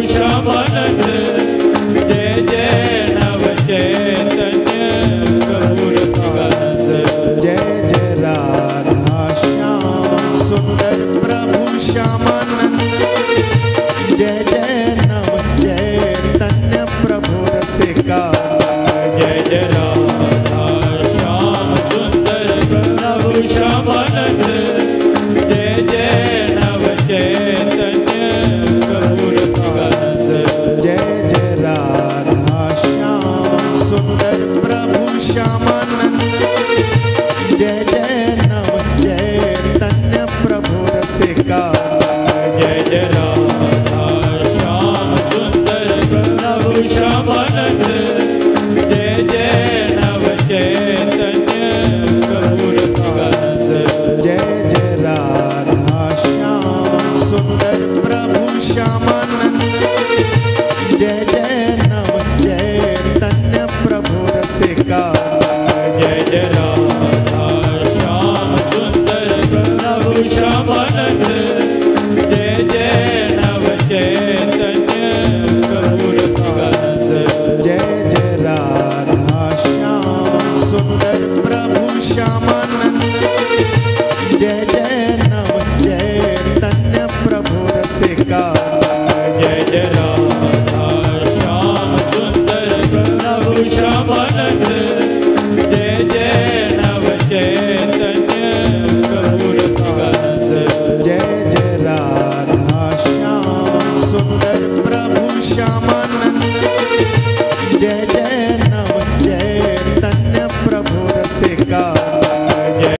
श्यामानंद जय जय नव चैतन्य प्रभु रसिकानंद जय जय राधा श्याम सुंदर प्रभु श्यामानंद जय जय नव चैतन्य प्रभु रसिकानंद जय जय राधा श्याम सुंदर प्रभु श्यामानंद जय जय नव चैतन्य प्रभु रसिकानंद जय जय राधा श्याम सुंदर प्रभु श्यामानंद जय जय नव चैतन्य प्रभु रसिकानंद जय जय राधा